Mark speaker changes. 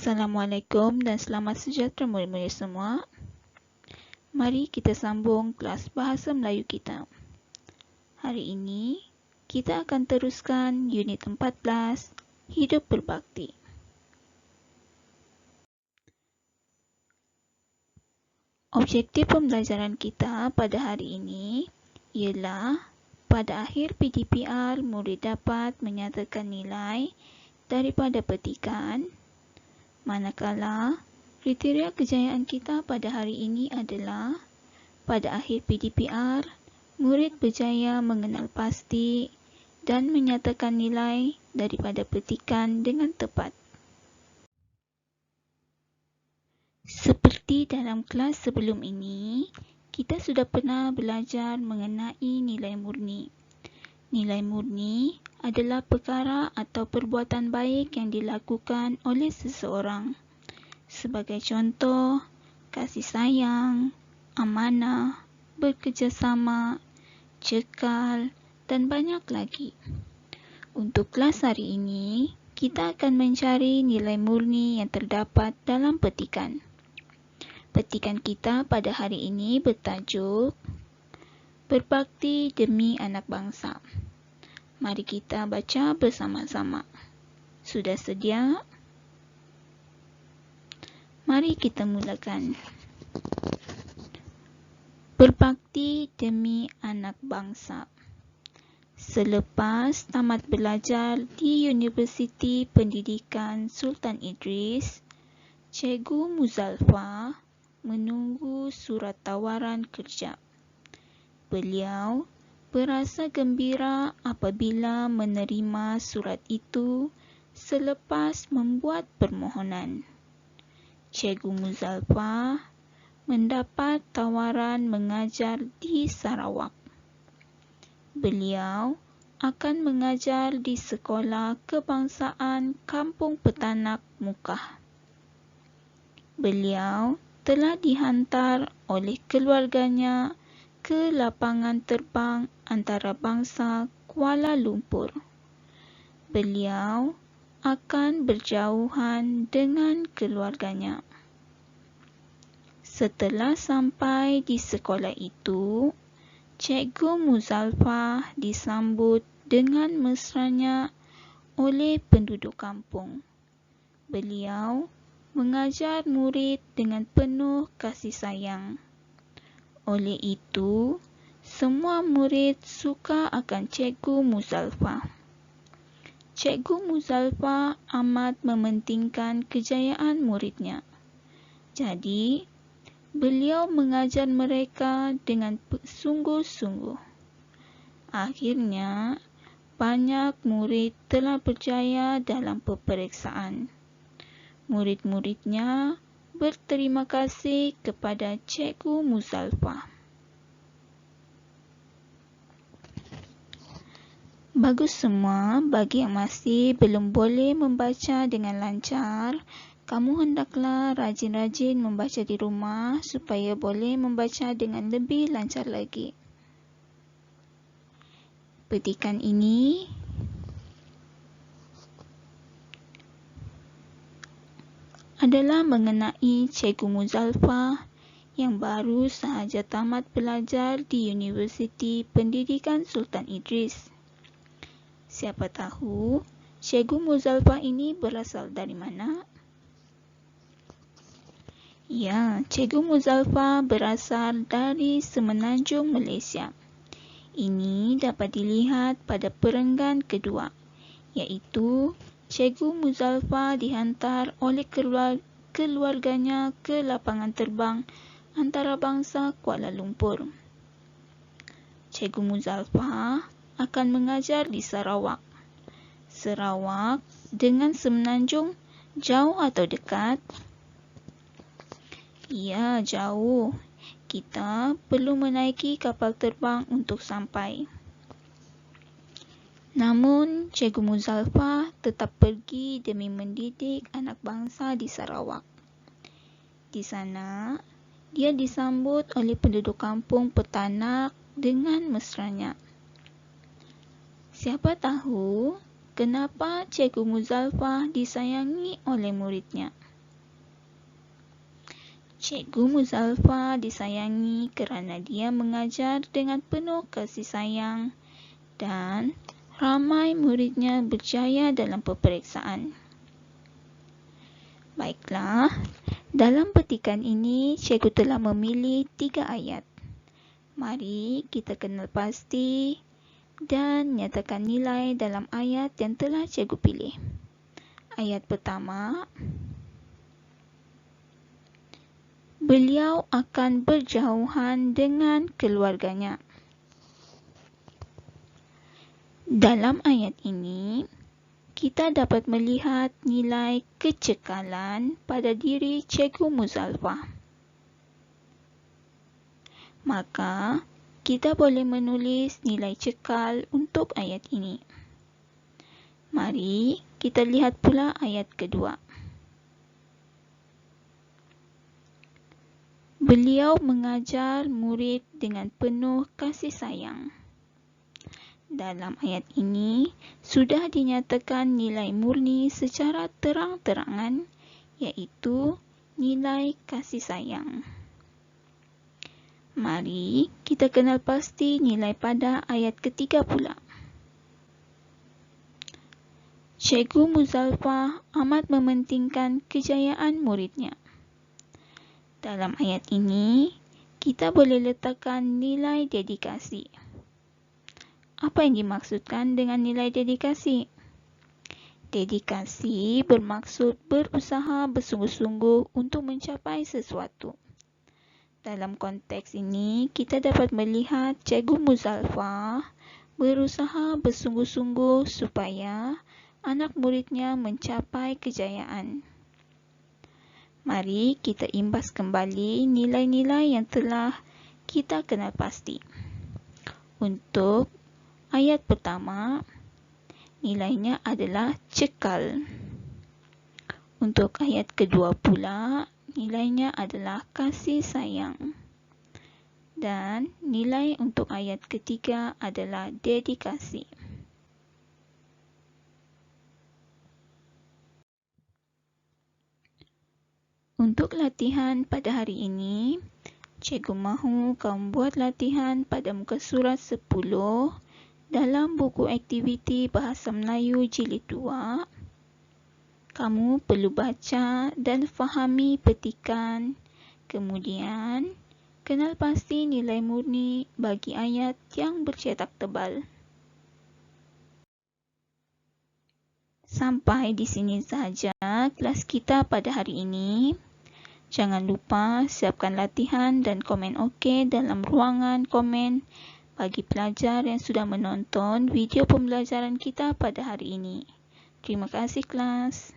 Speaker 1: Assalamualaikum dan selamat sejahtera murid-murid semua. Mari kita sambung kelas Bahasa Melayu kita. Hari ini, kita akan teruskan unit 14, Hidup Berbakti. Objektif pembelajaran kita pada hari ini ialah pada akhir PDPR, murid dapat menyatakan nilai daripada petikan. Manakala, kriteria kejayaan kita pada hari ini adalah pada akhir PDPR, murid berjaya mengenal pasti dan menyatakan nilai daripada petikan dengan tepat. Seperti dalam kelas sebelum ini, kita sudah pernah belajar mengenai nilai murni. Nilai murni adalah perkara atau perbuatan baik yang dilakukan oleh seseorang. Sebagai contoh, kasih sayang, amanah, bekerjasama, cekal, dan banyak lagi. Untuk kelas hari ini, kita akan mencari nilai murni yang terdapat dalam petikan. Petikan kita pada hari ini bertajuk Berbakti Demi Anak Bangsa. Mari kita baca bersama-sama. Sudah sedia? Mari kita mulakan. Berbakti demi anak bangsa. Selepas tamat belajar di Universiti Pendidikan Sultan Idris, Cikgu Muzalfa menunggu surat tawaran kerja. Beliau berasa gembira apabila menerima surat itu selepas membuat permohonan. Cikgu Muzalfa mendapat tawaran mengajar di Sarawak. Beliau akan mengajar di Sekolah Kebangsaan Kampung Petanak Mukah. Beliau telah dihantar oleh keluarganya ke lapangan terbang antarabangsa Kuala Lumpur. Beliau akan berjauhan dengan keluarganya. Setelah sampai di sekolah itu, Cikgu Muzalfa disambut dengan mesranya oleh penduduk kampung. Beliau mengajar murid dengan penuh kasih sayang. Oleh itu, semua murid suka akan Cikgu Muzalfa. Cikgu Muzalfa amat mementingkan kejayaan muridnya. Jadi, beliau mengajar mereka dengan sungguh-sungguh. Akhirnya, banyak murid telah berjaya dalam peperiksaan. Murid-muridnya berterima kasih kepada Cikgu Muzalfa. Bagus semua, bagi yang masih belum boleh membaca dengan lancar, kamu hendaklah rajin-rajin membaca di rumah supaya boleh membaca dengan lebih lancar lagi. Petikan ini adalah mengenai Cikgu Muzalfa yang baru sahaja tamat belajar di Universiti Pendidikan Sultan Idris. Siapa tahu Cikgu Muzalfa ini berasal dari mana? Ya, Cikgu Muzalfa berasal dari Semenanjung, Malaysia. Ini dapat dilihat pada perenggan kedua, iaitu Cikgu Muzalfa dihantar oleh keluarganya ke lapangan terbang antarabangsa Kuala Lumpur. Cikgu Muzalfa akan mengajar di Sarawak. Sarawak dengan Semenanjung jauh atau dekat? Ya, jauh. Kita perlu menaiki kapal terbang untuk sampai. Namun, Cikgu Muzalfa tetap pergi demi mendidik anak bangsa di Sarawak. Di sana, dia disambut oleh penduduk kampung Petanak dengan mesranya. Siapa tahu kenapa Cikgu Muzalfa disayangi oleh muridnya? Cikgu Muzalfa disayangi kerana dia mengajar dengan penuh kasih sayang dan ramai muridnya berjaya dalam peperiksaan. Baiklah, dalam petikan ini cikgu telah memilih 3 ayat. Mari kita kenal pasti dan nyatakan nilai dalam ayat yang telah cikgu pilih. Ayat pertama, beliau akan berjauhan dengan keluarganya. Dalam ayat ini, kita dapat melihat nilai kecekalan pada diri Cikgu Muzalfa. Maka, kita boleh menulis nilai cekal untuk ayat ini. Mari kita lihat pula ayat kedua. Beliau mengajar murid dengan penuh kasih sayang. Dalam ayat ini, sudah dinyatakan nilai murni secara terang-terangan, iaitu nilai kasih sayang. Mari kita kenal pasti nilai pada ayat ketiga pula. Cikgu Muzalfa amat mementingkan kejayaan muridnya. Dalam ayat ini, kita boleh letakkan nilai dedikasi. Apa yang dimaksudkan dengan nilai dedikasi? Dedikasi bermaksud berusaha bersungguh-sungguh untuk mencapai sesuatu. Dalam konteks ini, kita dapat melihat Cikgu Muzalfa berusaha bersungguh-sungguh supaya anak muridnya mencapai kejayaan. Mari kita imbas kembali nilai-nilai yang telah kita kenal pasti. Untuk ayat pertama, nilainya adalah cekal. Untuk ayat kedua pula, nilainya adalah kasih sayang. Dan nilai untuk ayat ketiga adalah dedikasi. Untuk latihan pada hari ini, cikgu mahu kamu buat latihan pada muka surat 10 dalam buku aktiviti Bahasa Melayu Jilid 2. Kamu perlu baca dan fahami petikan, kemudian kenal pasti nilai murni bagi ayat yang bercetak tebal. Sampai di sini sahaja kelas kita pada hari ini. Jangan lupa siapkan latihan dan komen OK dalam ruangan komen bagi pelajar yang sudah menonton video pembelajaran kita pada hari ini. Terima kasih kelas.